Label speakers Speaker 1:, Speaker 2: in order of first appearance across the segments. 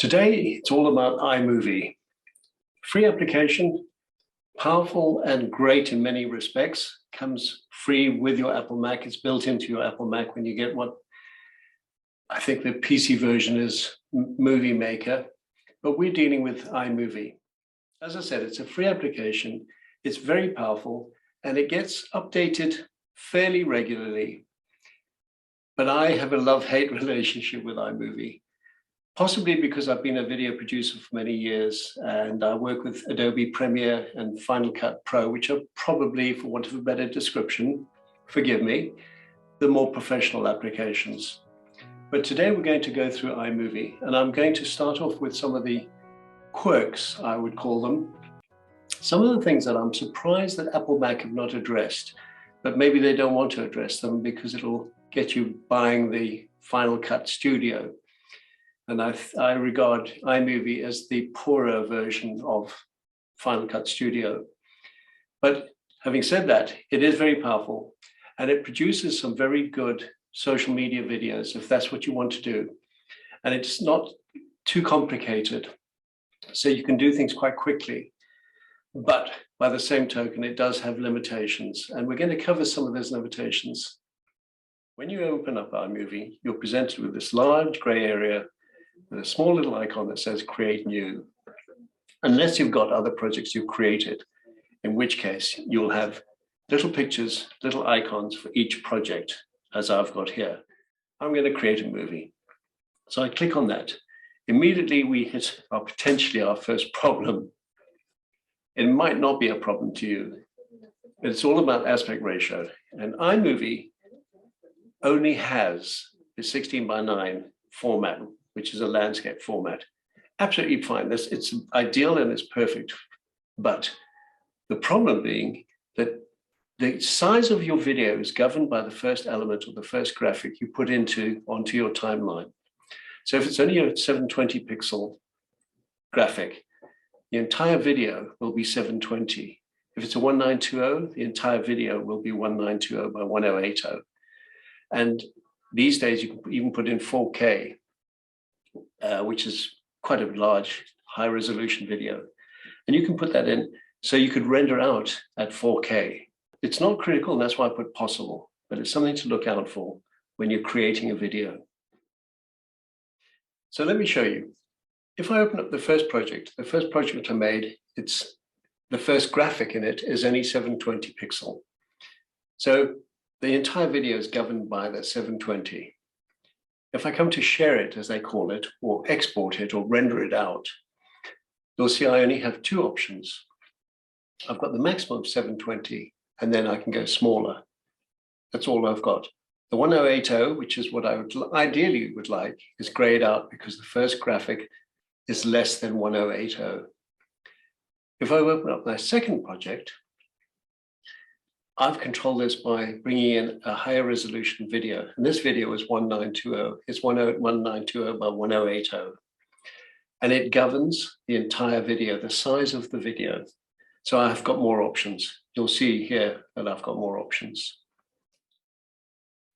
Speaker 1: Today, it's all about iMovie. Free application, powerful and great in many respects, comes free with your Apple Mac. It's built into your Apple Mac when you get what I think the PC version is Movie Maker, but we're dealing with iMovie. As I said, it's a free application. It's very powerful and it gets updated fairly regularly. But I have a love-hate relationship with iMovie. Possibly because I've been a video producer for many years and I work with Adobe Premiere and Final Cut Pro, which are probably, for want of a better description, forgive me, the more professional applications. But today we're going to go through iMovie and I'm going to start off with some of the quirks, I would call them. Some of the things that I'm surprised that Apple Mac have not addressed, but maybe they don't want to address them because it'll get you buying the Final Cut Studio. And I regard iMovie as the poorer version of Final Cut Studio. But having said that, it is very powerful and it produces some very good social media videos if that's what you want to do. And it's not too complicated. So you can do things quite quickly. But by the same token, it does have limitations. And we're going to cover some of those limitations. When you open up iMovie, you're presented with this large gray area with a small little icon that says create new, unless you've got other projects you've created, in which case you'll have little pictures, little icons for each project, as I've got here. I'm going to create a movie. So I click on that. Immediately we hit potentially our first problem. It might not be a problem to you, but it's all about aspect ratio. And iMovie only has the 16:9 format, which is a landscape format. Absolutely fine. It's ideal and it's perfect. But the problem being that the size of your video is governed by the first element or the first graphic you put onto your timeline. So if it's only a 720 pixel graphic, the entire video will be 720. If it's a 1920, the entire video will be 1920 by 1080. And these days you can even put in 4K, which is quite a large, high resolution video. And you can put that in, so you could render out at 4K. It's not critical, and that's why I put possible, but it's something to look out for when you're creating a video. So let me show you. If I open up the first project I made, it's the first graphic in it is only 720 pixel. So the entire video is governed by that 720. If I come to share it, as they call it, or export it or render it out, you'll see I only have two options. I've got the maximum of 720, and then I can go smaller. That's all I've got. The 1080, which is what I would ideally would like, is grayed out because the first graphic is less than 1080. If I open up my second project, I've controlled this by bringing in a higher resolution video. And this video is 1920. It's 1920 by 1080. And it governs the entire video, the size of the video. So I've got more options. You'll see here that I've got more options.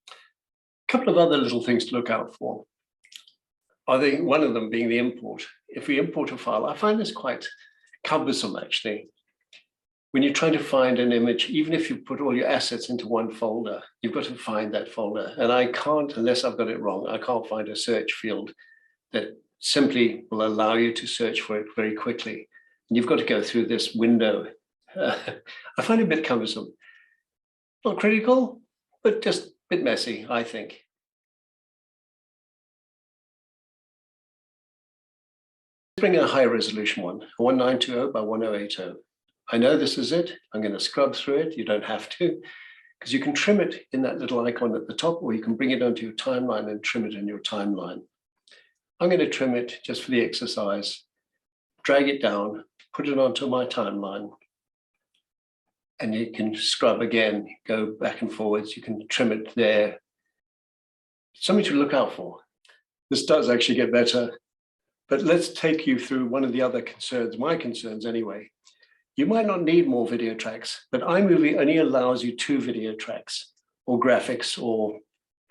Speaker 1: A couple of other little things to look out for. I think one of them being the import. If we import a file, I find this quite cumbersome actually. When you're trying to find an image, even if you put all your assets into one folder, you've got to find that folder. And I can't, unless I've got it wrong, I can't find a search field that simply will allow you to search for it very quickly. And you've got to go through this window. I find it a bit cumbersome. Not critical, but just a bit messy, I think. Let's bring in a higher resolution one, a 1920 by 1080. I know this is it. I'm going to scrub through it. You don't have to, because you can trim it in that little icon at the top, or you can bring it onto your timeline and trim it in your timeline. I'm going to trim it just for the exercise, drag it down, put it onto my timeline, and you can scrub again, go back and forwards. You can trim it there. Something to look out for. This does actually get better, but let's take you through one of the other concerns, my concerns anyway. You might not need more video tracks, but iMovie only allows you 2 video tracks or graphics or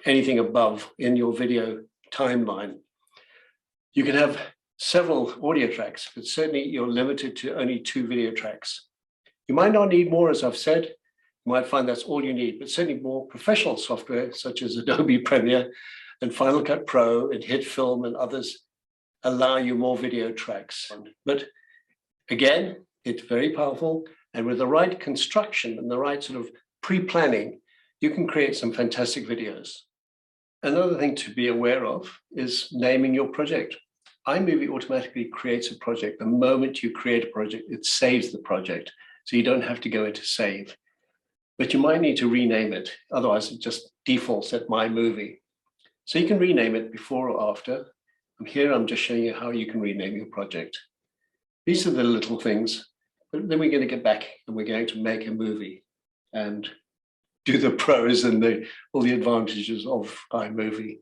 Speaker 1: anything above in your video timeline. You can have several audio tracks, but certainly you're limited to only 2 video tracks. You might not need more, as I've said. You might find that's all you need, but certainly more professional software such as Adobe Premiere and Final Cut Pro and HitFilm and others allow you more video tracks. But again, it's very powerful, and with the right construction and the right sort of pre-planning, you can create some fantastic videos. Another thing to be aware of is naming your project. iMovie automatically creates a project. The moment you create a project, it saves the project. So you don't have to go into save. But you might need to rename it. Otherwise, it just defaults at My Movie. So you can rename it before or after. Here, I'm just showing you how you can rename your project. These are the little things. But then we're going to get back and we're going to make a movie and do the pros and all the advantages of iMovie.